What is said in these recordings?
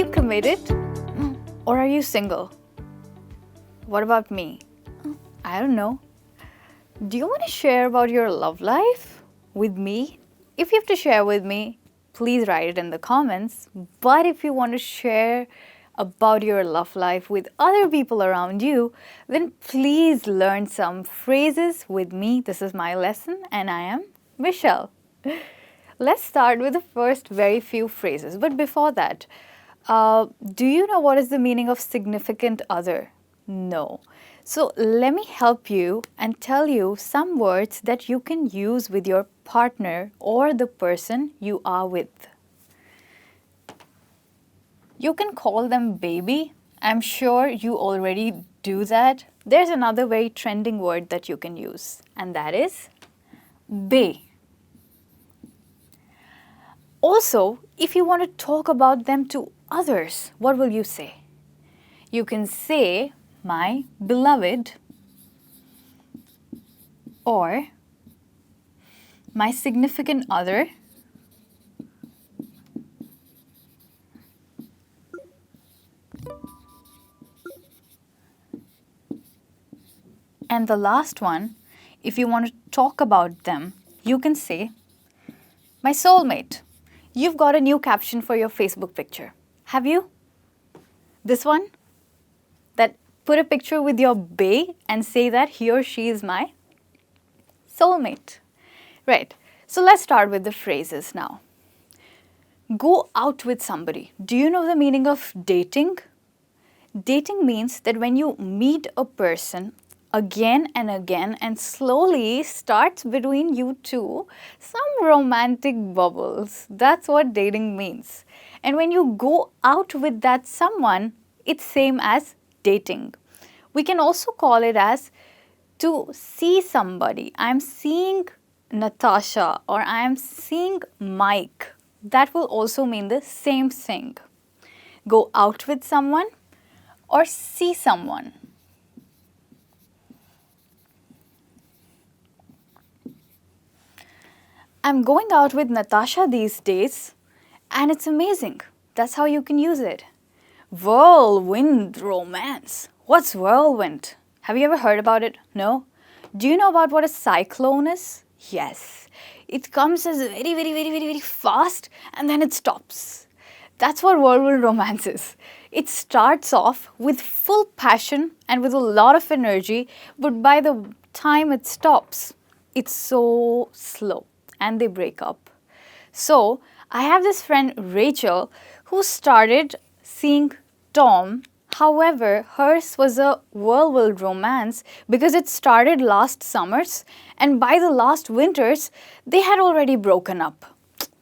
you committed? Or are you single? What about me? I don't know. Do you want to share about your love life with me? If you have to share with me, please write it in the comments. But if you want to share about your love life with other people around you, then please learn some phrases with me. This is my lesson and I am Michelle. Let's start with the first very few phrases. But before that, do you know what is the meaning of significant other? No. So let me help you and tell you some words that you can use with your partner or the person you are with. You can call them baby. I'm sure you already do that. There's another very trending word that you can use, and that is bae. Also, if you want to talk about them to others, what will you say? You can say my beloved or my significant other. And the last one, if you want to talk about them, you can say my soulmate. You've got a new caption for your Facebook picture. Have you? This one? That put a picture with your bae and say that he or she is my soulmate. Right. So let's start with the phrases now. Go out with somebody. Do you know the meaning of dating? Dating means that when you meet a person again and slowly starts between you two some romantic bubbles. That's what dating means. And when you go out with that someone, it's same as dating. We can also call it as to see somebody. I'm seeing Natasha or I'm seeing Mike. That will also mean the same thing. Go out with someone or see someone. I'm going out with Natasha these days and it's amazing. That's how you can use it. Whirlwind romance. What's whirlwind? Have you ever heard about it? No? Do you know about what a cyclone is? Yes. It comes as very fast and then it stops. That's what whirlwind romance is. It starts off with full passion and with a lot of energy, but by the time it stops, it's so slow and they break up. So I have this friend Rachel who started seeing Tom. However, hers was a whirlwind romance because it started last summers and by the last winters, they had already broken up.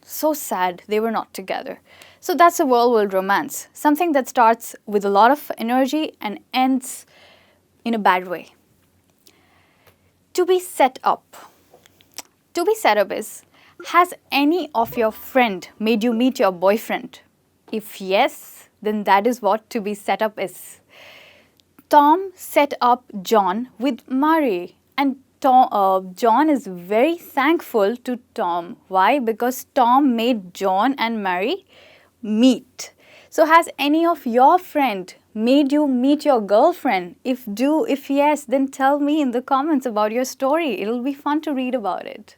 So sad they were not together. So that's a whirlwind romance, something that starts with a lot of energy and ends in a bad way. To be set up. To be set up is, has any of your friend made you meet your boyfriend? If yes, then that is what to be set up is. Tom set up John with Mary and John is very thankful to Tom. Why? Because Tom made John and Mary meet. So has any of your friend made you meet your girlfriend? If yes, then tell me in the comments about your story. It'll be fun to read about it.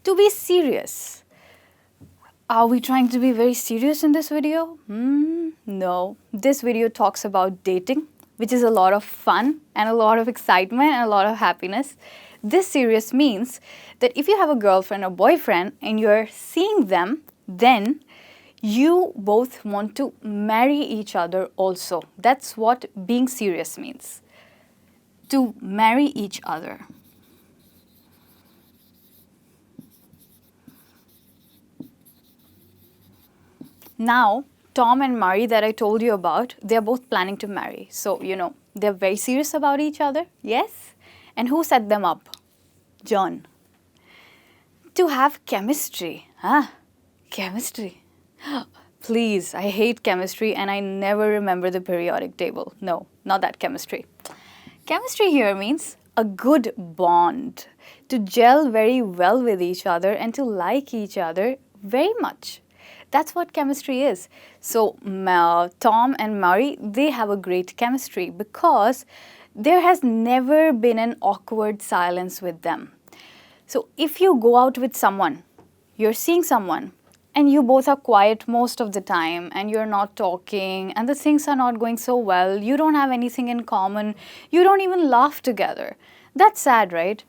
To be serious. Are we trying to be very serious in this video? No. This video talks about dating, which is a lot of fun and a lot of excitement and a lot of happiness. This serious means that if you have a girlfriend or boyfriend and you're seeing them, then you both want to marry each other also. That's what being serious means. To marry each other. Now, Tom and Mary that I told you about, they're both planning to marry. So, they're very serious about each other. Yes? And who set them up? John. To have chemistry. Chemistry. Please, I hate chemistry and I never remember the periodic table. No, not that chemistry. Chemistry here means a good bond. To gel very well with each other and to like each other very much. That's what chemistry is. So Tom and Murray, they have a great chemistry because there has never been an awkward silence with them. So if you go out with someone, you're seeing someone, and you both are quiet most of the time, and you're not talking, and the things are not going so well, you don't have anything in common, you don't even laugh together. That's sad, right?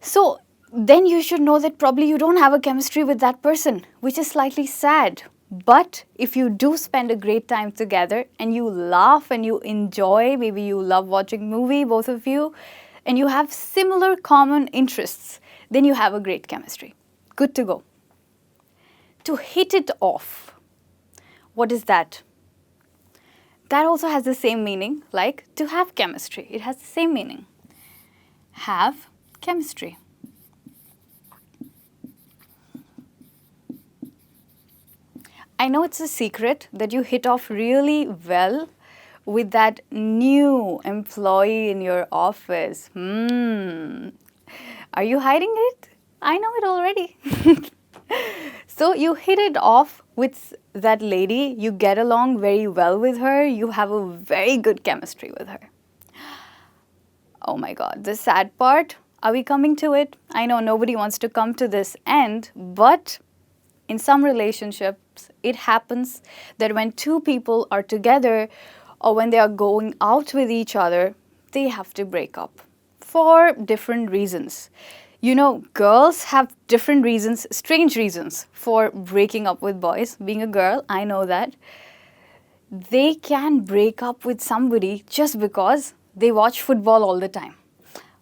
So then you should know that probably you don't have a chemistry with that person, which is slightly sad. But if you do spend a great time together and you laugh and you enjoy, maybe you love watching movie, both of you, and you have similar common interests, then you have a great chemistry. Good to go. To hit it off, what is that? That also has the same meaning like to have chemistry. It has the same meaning. Have chemistry. I know it's a secret that you hit off really well with that new employee in your office. Are you hiding it? I know it already. So you hit it off with that lady, you get along very well with her, you have a very good chemistry with her. Oh my God, the sad part, are we coming to it? I know nobody wants to come to this end, but in some relationships, it happens that when two people are together or when they are going out with each other, they have to break up for different reasons. You know, girls have different reasons, strange reasons for breaking up with boys. Being a girl, I know that. They can break up with somebody just because they watch football all the time.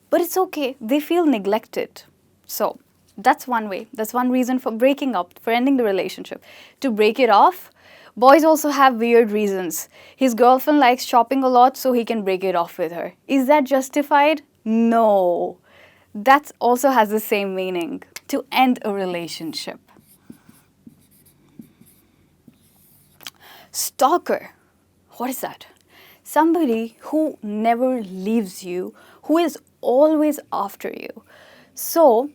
But it's okay, they feel neglected. So that's one way, that's one reason for breaking up, for ending the relationship. To break it off, boys also have weird reasons. His girlfriend likes shopping a lot, so he can break it off with her. Is that justified? No. That also has the same meaning, to end a relationship. Stalker, what is that? Somebody who never leaves you, who is always after you. So,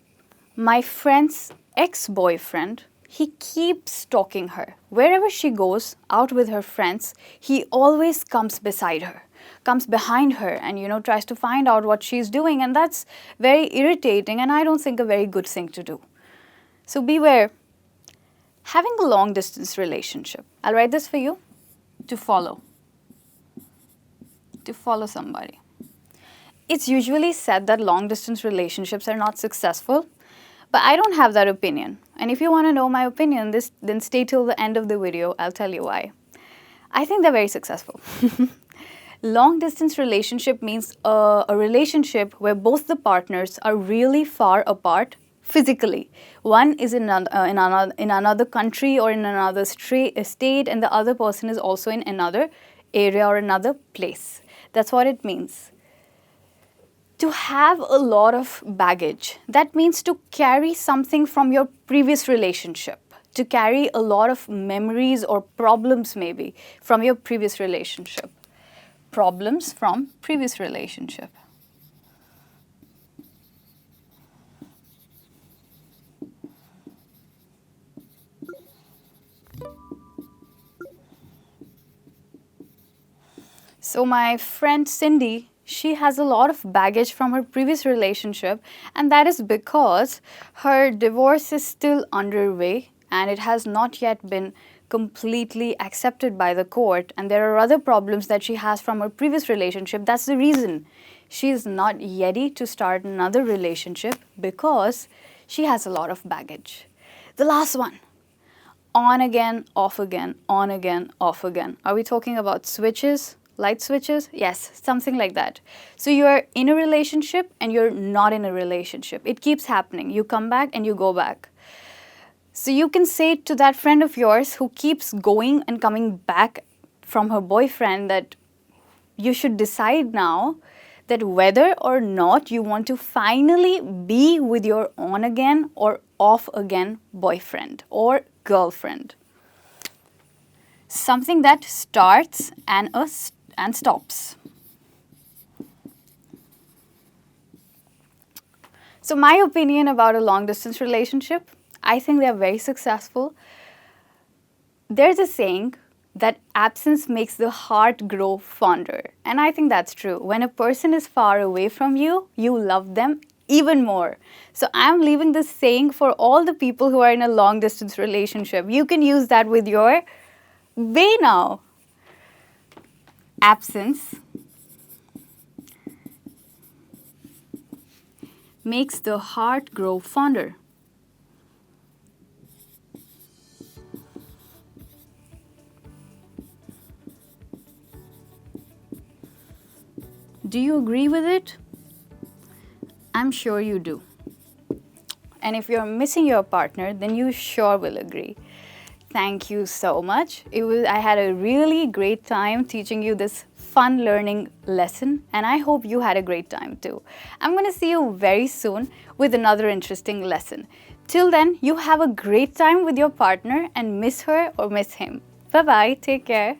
my friend's ex-boyfriend, he keeps stalking her. Wherever she goes out with her friends, he always comes beside her, comes behind her and, tries to find out what she's doing. And that's very irritating and I don't think a very good thing to do. So beware. Having a long distance relationship. I'll write this for you. To follow. To follow somebody. It's usually said that long distance relationships are not successful. But I don't have that opinion. And if you want to know my opinion, then stay till the end of the video. I'll tell you why. I think they're very successful. Long distance relationship means a relationship where both the partners are really far apart physically. One is in another country or in another state, and the other person is also in another area or another place. That's what it means. To have a lot of baggage, that means to carry something from your previous relationship, to carry a lot of memories or problems maybe from your previous relationship. Problems from previous relationship. So my friend Cindy, she has a lot of baggage from her previous relationship, and that is because her divorce is still underway and it has not yet been completely accepted by the court, and there are other problems that she has from her previous relationship. That's the reason she is not ready to start another relationship, because she has a lot of baggage. The last one, on again, off again, on again, off again. Are we talking about switches? Light switches? Yes, something like that. So you're in a relationship and you're not in a relationship. It keeps happening. You come back and you go back. So you can say to that friend of yours who keeps going and coming back from her boyfriend that you should decide now that whether or not you want to finally be with your on again or off again boyfriend or girlfriend. Something that starts and stops. So my opinion about a long distance relationship, I think they're very successful. There's a saying that absence makes the heart grow fonder. And I think that's true. When a person is far away from you, you love them even more. So I'm leaving this saying for all the people who are in a long distance relationship. You can use that with your bae now. Absence makes the heart grow fonder. Do you agree with it? I'm sure you do. And if you're missing your partner, then you sure will agree. Thank you so much. I had a really great time teaching you this fun learning lesson, and I hope you had a great time too. I'm going to see you very soon with another interesting lesson. Till then, you have a great time with your partner and miss her or miss him. Bye-bye. Take care.